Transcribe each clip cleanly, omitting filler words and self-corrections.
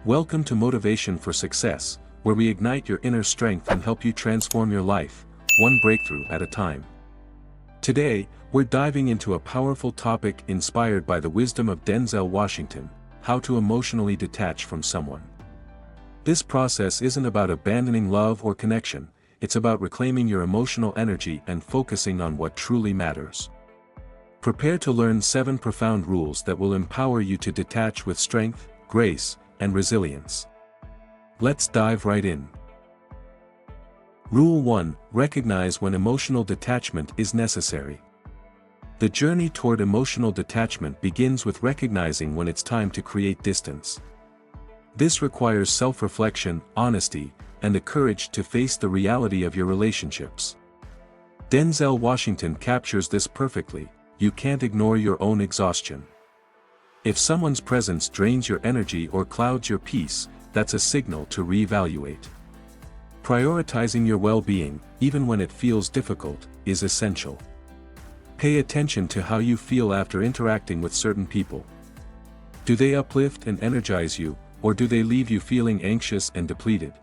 Welcome to Motivation for Success, where we ignite your inner strength and help you transform your life, one breakthrough at a time. Today, we're diving into a powerful topic inspired by the wisdom of Denzel Washington: how to emotionally detach from someone. This process isn't about abandoning love or connection, it's about reclaiming your emotional energy and focusing on what truly matters. Prepare to learn 7 profound rules that will empower you to detach with strength, grace, and resilience. Let's dive right in. Rule 1: Recognize when emotional detachment is necessary. The journey toward emotional detachment begins with recognizing when it's time to create distance. This requires self-reflection, honesty, and the courage to face the reality of your relationships. Denzel Washington captures this perfectly: you can't ignore your own exhaustion. If someone's presence drains your energy or clouds your peace, that's a signal to reevaluate. Prioritizing your well-being, even when it feels difficult, is essential. Pay attention to how you feel after interacting with certain people. Do they uplift and energize you, or do they leave you feeling anxious and depleted?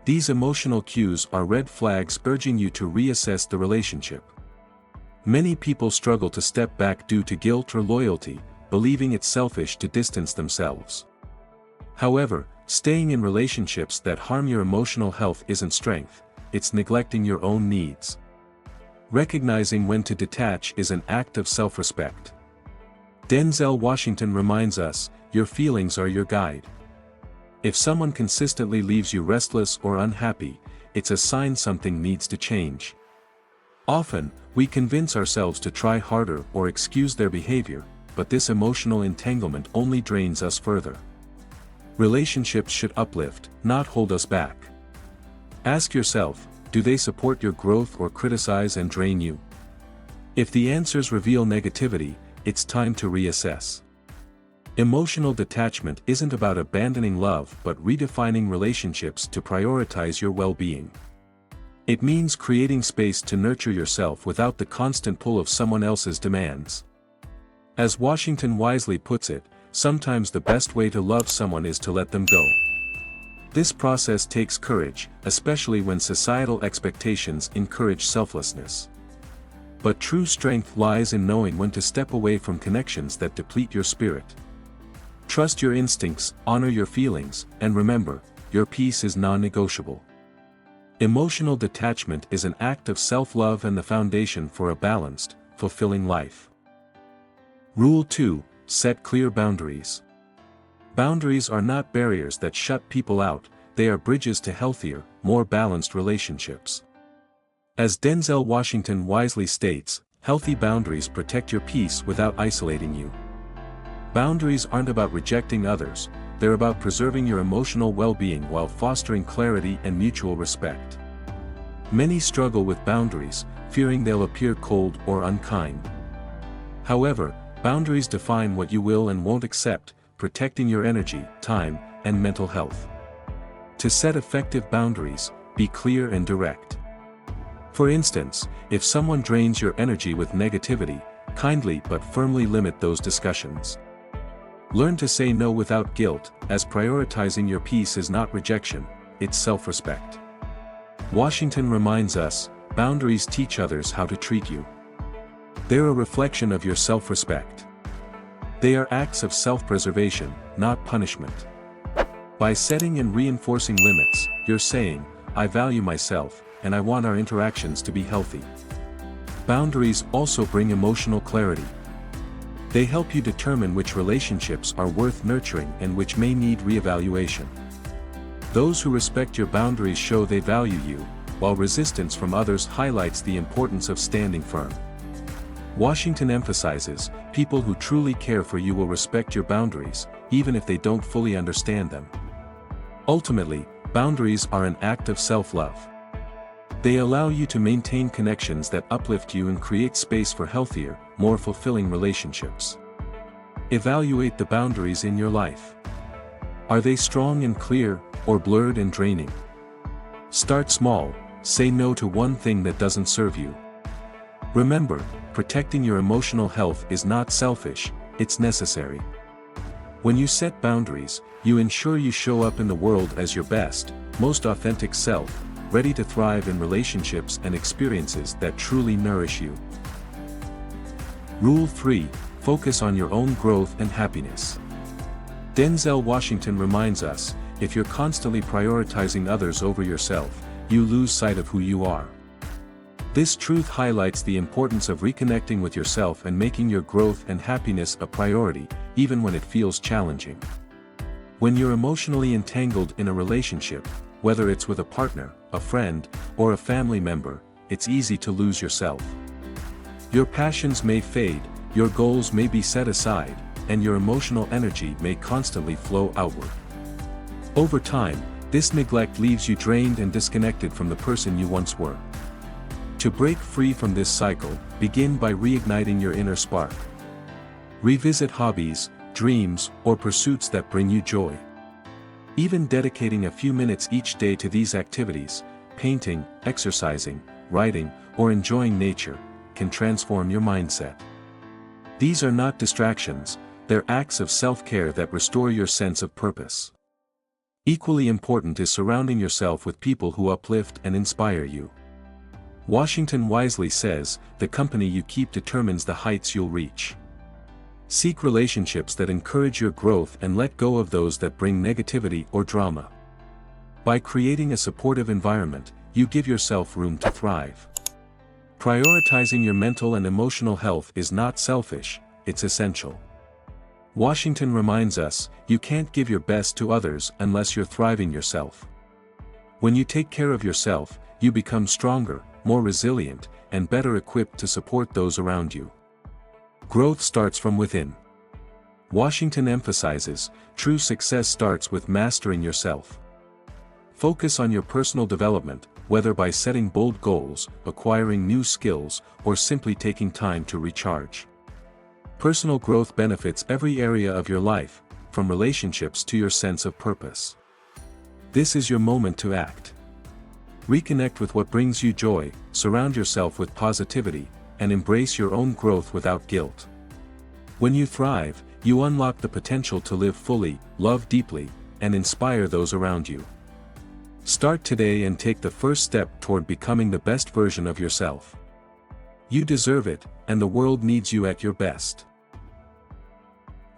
These emotional cues are red flags urging you to reassess the relationship. Many people struggle to step back due to guilt or loyalty, believing it's selfish to distance themselves. However, staying in relationships that harm your emotional health isn't strength, it's neglecting your own needs. Recognizing when to detach is an act of self-respect. Denzel Washington reminds us, your feelings are your guide. If someone consistently leaves you restless or unhappy, it's a sign something needs to change. Often, we convince ourselves to try harder or excuse their behavior, but this emotional entanglement only drains us further. Relationships should uplift, not hold us back. Ask yourself, do they support your growth or criticize and drain you? If the answers reveal negativity, it's time to reassess. Emotional detachment isn't about abandoning love but redefining relationships to prioritize your well-being. It means creating space to nurture yourself without the constant pull of someone else's demands. As Washington wisely puts it, sometimes the best way to love someone is to let them go. This process takes courage, especially when societal expectations encourage selflessness. But true strength lies in knowing when to step away from connections that deplete your spirit. Trust your instincts, honor your feelings, and remember, your peace is non-negotiable. Emotional detachment is an act of self-love and the foundation for a balanced, fulfilling life. Rule 2: Set clear boundaries. Boundaries are not barriers that shut people out, they are bridges to healthier, more balanced relationships. As Denzel Washington wisely states, healthy boundaries protect your peace without isolating you. Boundaries aren't about rejecting others, they're about preserving your emotional well-being while fostering clarity and mutual respect. Many struggle with boundaries, fearing they'll appear cold or unkind. However, boundaries define what you will and won't accept, protecting your energy, time, and mental health. To set effective boundaries, be clear and direct. For instance, if someone drains your energy with negativity, kindly but firmly limit those discussions. Learn to say no without guilt, as prioritizing your peace is not rejection, it's self-respect. Washington reminds us, boundaries teach others how to treat you. They're a reflection of your self-respect. They are acts of self-preservation, not punishment. By setting and reinforcing limits, you're saying, I value myself, and I want our interactions to be healthy. Boundaries also bring emotional clarity. They help you determine which relationships are worth nurturing and which may need reevaluation. Those who respect your boundaries show they value you, while resistance from others highlights the importance of standing firm. Washington emphasizes, people who truly care for you will respect your boundaries, even if they don't fully understand them. Ultimately, boundaries are an act of self-love. They allow you to maintain connections that uplift you and create space for healthier, more fulfilling relationships. Evaluate the boundaries in your life. Are they strong and clear, or blurred and draining? Start small, say no to one thing that doesn't serve you. Remember, protecting your emotional health is not selfish, it's necessary. When you set boundaries, you ensure you show up in the world as your best, most authentic self, ready to thrive in relationships and experiences that truly nourish you. Rule 3. Focus on your own growth and happiness. Denzel Washington reminds us, if you're constantly prioritizing others over yourself, you lose sight of who you are. This truth highlights the importance of reconnecting with yourself and making your growth and happiness a priority, even when it feels challenging. When you're emotionally entangled in a relationship, whether it's with a partner, a friend, or a family member, it's easy to lose yourself. Your passions may fade, your goals may be set aside, and your emotional energy may constantly flow outward. Over time, this neglect leaves you drained and disconnected from the person you once were. To break free from this cycle, begin by reigniting your inner spark. Revisit hobbies, dreams, or pursuits that bring you joy. Even dedicating a few minutes each day to these activities, painting, exercising, writing, or enjoying nature, can transform your mindset. These are not distractions, they're acts of self-care that restore your sense of purpose. Equally important is surrounding yourself with people who uplift and inspire you. Washington wisely says, "The company you keep determines the heights you'll reach." Seek relationships that encourage your growth and let go of those that bring negativity or drama. By creating a supportive environment, you give yourself room to thrive. Prioritizing your mental and emotional health is not selfish, it's essential. Washington reminds us, you can't give your best to others unless you're thriving yourself. When you take care of yourself, you become stronger, more resilient, and better equipped to support those around you. Growth starts from within. Washington emphasizes, true success starts with mastering yourself. Focus on your personal development, whether by setting bold goals, acquiring new skills, or simply taking time to recharge. Personal growth benefits every area of your life, from relationships to your sense of purpose. This is your moment to act. Reconnect with what brings you joy, surround yourself with positivity, and embrace your own growth without guilt. When you thrive, you unlock the potential to live fully, love deeply, and inspire those around you. Start today and take the first step toward becoming the best version of yourself. You deserve it, and the world needs you at your best.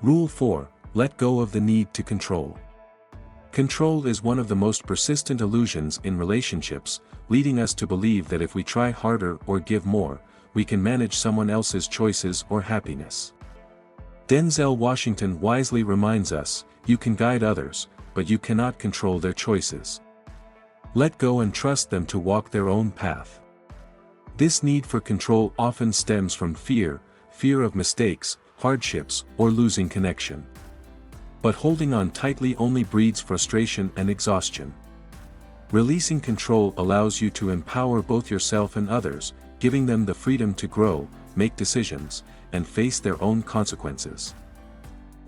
Rule 4. Let go of the need to control. Control is one of the most persistent illusions in relationships, leading us to believe that if we try harder or give more, we can manage someone else's choices or happiness. Denzel Washington wisely reminds us, you can guide others, but you cannot control their choices. Let go and trust them to walk their own path. This need for control often stems from fear of mistakes, hardships, or losing connection. But holding on tightly only breeds frustration and exhaustion. Releasing control allows you to empower both yourself and others, giving them the freedom to grow, make decisions, and face their own consequences.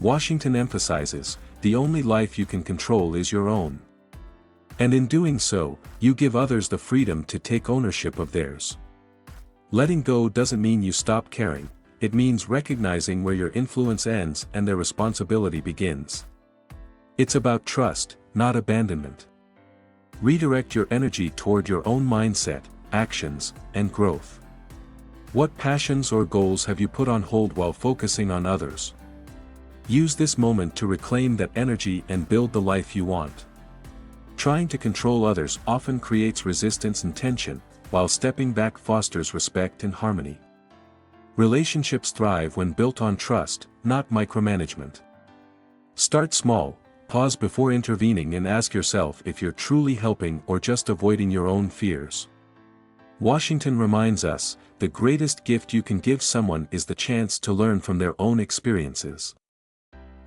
Washington emphasizes, the only life you can control is your own. And in doing so, you give others the freedom to take ownership of theirs. Letting go doesn't mean you stop caring, it means recognizing where your influence ends and their responsibility begins. It's about trust, not abandonment. Redirect your energy toward your own mindset, actions, and growth. What passions or goals have you put on hold while focusing on others? Use this moment to reclaim that energy and build the life you want. Trying to control others often creates resistance and tension, while stepping back fosters respect and harmony. Relationships thrive when built on trust, not micromanagement. Start small, pause before intervening and ask yourself if you're truly helping or just avoiding your own fears. Washington reminds us, the greatest gift you can give someone is the chance to learn from their own experiences.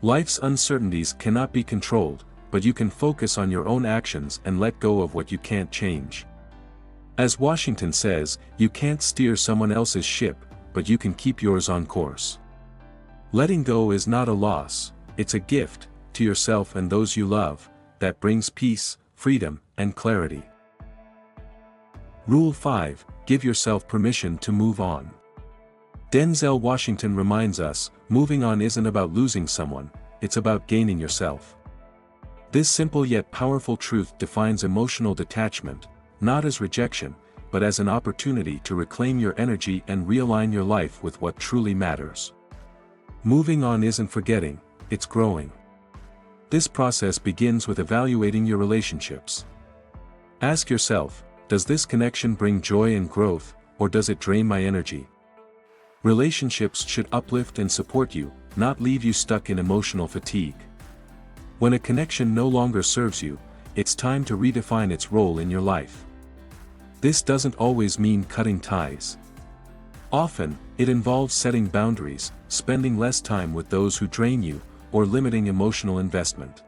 Life's uncertainties cannot be controlled, but you can focus on your own actions and let go of what you can't change. As Washington says, you can't steer someone else's ship, but you can keep yours on course. Letting go is not a loss, it's a gift, to yourself and those you love, that brings peace, freedom, and clarity. Rule 5. Give yourself permission to move on. Denzel Washington reminds us, moving on isn't about losing someone, it's about gaining yourself. This simple yet powerful truth defines emotional detachment, not as rejection, but as an opportunity to reclaim your energy and realign your life with what truly matters. Moving on isn't forgetting, it's growing. This process begins with evaluating your relationships. Ask yourself, does this connection bring joy and growth, or does it drain my energy? Relationships should uplift and support you, not leave you stuck in emotional fatigue. When a connection no longer serves you, it's time to redefine its role in your life. This doesn't always mean cutting ties. Often, it involves setting boundaries, spending less time with those who drain you, or limiting emotional investment.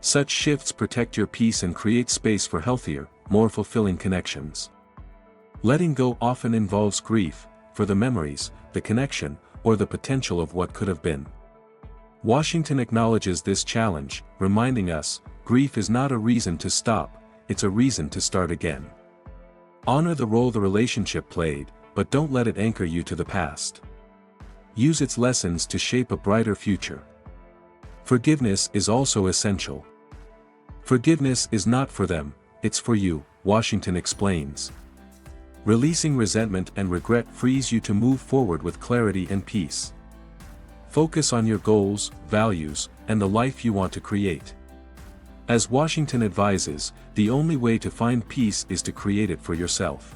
Such shifts protect your peace and create space for healthier, more fulfilling connections. Letting go often involves grief, for the memories, the connection, or the potential of what could have been. Washington acknowledges this challenge, reminding us, grief is not a reason to stop, it's a reason to start again. Honor the role the relationship played, but don't let it anchor you to the past. Use its lessons to shape a brighter future. Forgiveness is also essential. Forgiveness is not for them, it's for you, Washington explains. Releasing resentment and regret frees you to move forward with clarity and peace. Focus on your goals, values, and the life you want to create. As Washington advises, the only way to find peace is to create it for yourself.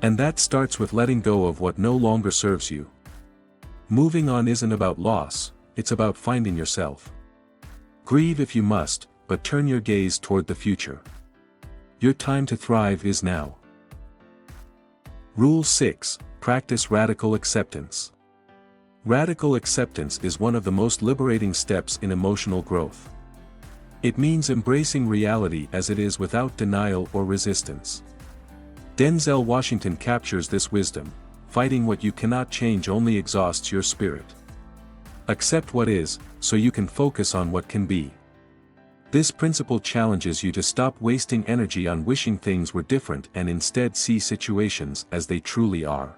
And that starts with letting go of what no longer serves you. Moving on isn't about loss, it's about finding yourself. Grieve if you must, but turn your gaze toward the future. Your time to thrive is now. Rule 6: Practice radical acceptance. Radical acceptance is one of the most liberating steps in emotional growth. It means embracing reality as it is without denial or resistance. Denzel Washington captures this wisdom: fighting what you cannot change only exhausts your spirit. Accept what is, so you can focus on what can be. This principle challenges you to stop wasting energy on wishing things were different and instead see situations as they truly are.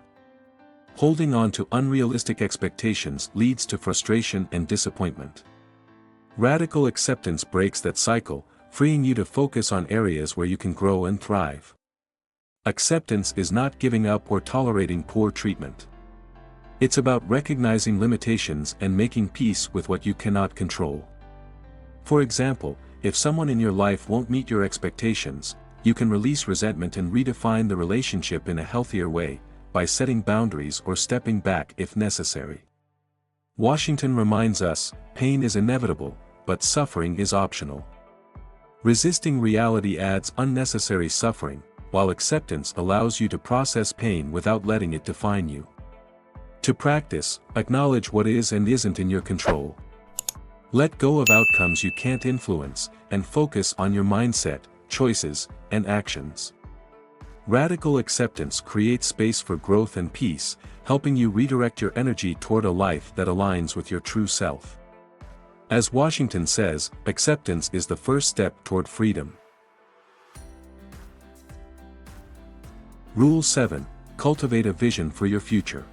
Holding on to unrealistic expectations leads to frustration and disappointment. Radical acceptance breaks that cycle, freeing you to focus on areas where you can grow and thrive. Acceptance is not giving up or tolerating poor treatment. It's about recognizing limitations and making peace with what you cannot control. For example, if someone in your life won't meet your expectations, you can release resentment and redefine the relationship in a healthier way, by setting boundaries or stepping back if necessary. Washington reminds us, pain is inevitable, but suffering is optional. Resisting reality adds unnecessary suffering, while acceptance allows you to process pain without letting it define you. To practice, acknowledge what is and isn't in your control. Let go of outcomes you can't influence, and focus on your mindset, choices, and actions. Radical acceptance creates space for growth and peace, helping you redirect your energy toward a life that aligns with your true self. As Washington says, acceptance is the first step toward freedom. Rule 7: Cultivate a vision for your future.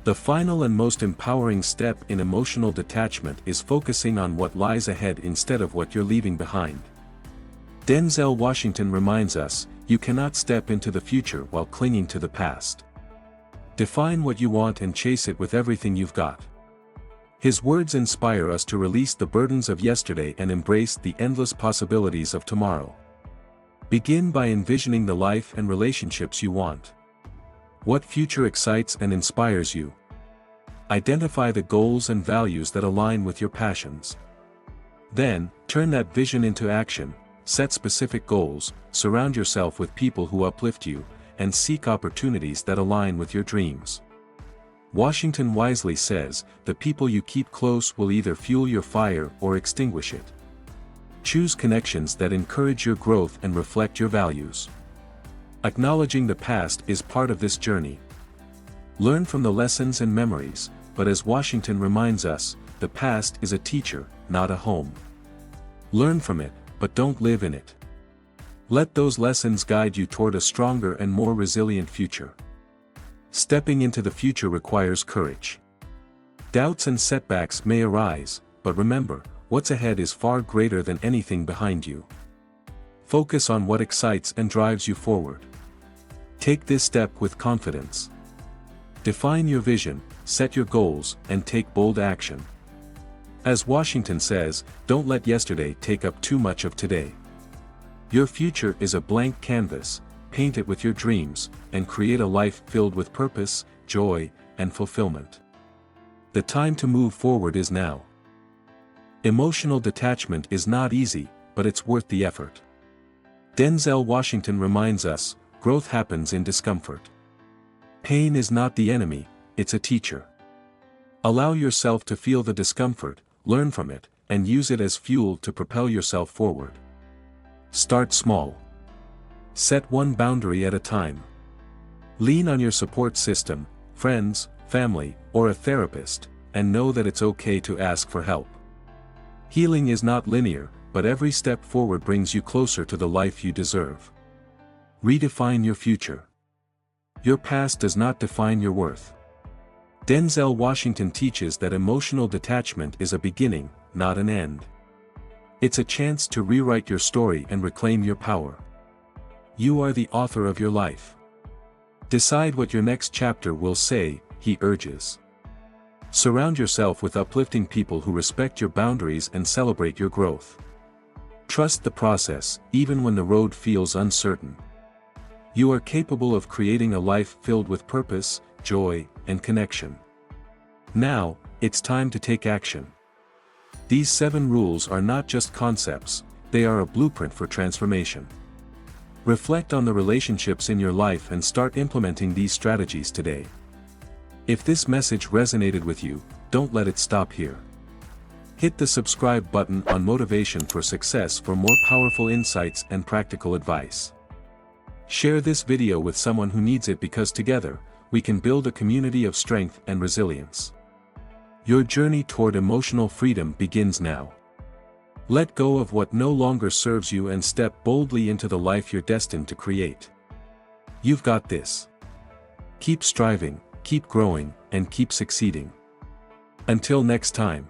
The final and most empowering step in emotional detachment is focusing on what lies ahead instead of what you're leaving behind. Denzel Washington reminds us, you cannot step into the future while clinging to the past. Define what you want and chase it with everything you've got. His words inspire us to release the burdens of yesterday and embrace the endless possibilities of tomorrow. Begin by envisioning the life and relationships you want. What future excites and inspires you? Identify the goals and values that align with your passions. Then, turn that vision into action, set specific goals, surround yourself with people who uplift you, and seek opportunities that align with your dreams. Washington wisely says, the people you keep close will either fuel your fire or extinguish it. Choose connections that encourage your growth and reflect your values. Acknowledging the past is part of this journey. Learn from the lessons and memories, but as Washington reminds us, the past is a teacher, not a home. Learn from it, but don't live in it. Let those lessons guide you toward a stronger and more resilient future. Stepping into the future requires courage. Doubts and setbacks may arise, but remember, what's ahead is far greater than anything behind you. Focus on what excites and drives you forward. Take this step with confidence. Define your vision, set your goals, and take bold action. As Washington says, don't let yesterday take up too much of today. Your future is a blank canvas, paint it with your dreams, and create a life filled with purpose, joy, and fulfillment. The time to move forward is now. Emotional detachment is not easy, but it's worth the effort. Denzel Washington reminds us, growth happens in discomfort. Pain is not the enemy, it's a teacher. Allow yourself to feel the discomfort, learn from it, and use it as fuel to propel yourself forward. Start small. Set one boundary at a time. Lean on your support system, friends, family, or a therapist, and know that it's okay to ask for help. Healing is not linear, but every step forward brings you closer to the life you deserve. Redefine your future. Your past does not define your worth. Denzel Washington teaches that emotional detachment is a beginning, not an end. It's a chance to rewrite your story and reclaim your power. You are the author of your life. Decide what your next chapter will say, he urges. Surround yourself with uplifting people who respect your boundaries and celebrate your growth. Trust the process, even when the road feels uncertain. You are capable of creating a life filled with purpose, joy, and connection. Now, it's time to take action. These 7 rules are not just concepts, they are a blueprint for transformation. Reflect on the relationships in your life and start implementing these strategies today. If this message resonated with you, don't let it stop here. Hit the subscribe button on Motivation for Success for more powerful insights and practical advice. Share this video with someone who needs it because together, we can build a community of strength and resilience. Your journey toward emotional freedom begins now. Let go of what no longer serves you and step boldly into the life you're destined to create. You've got this. Keep striving, keep growing, and keep succeeding. Until next time.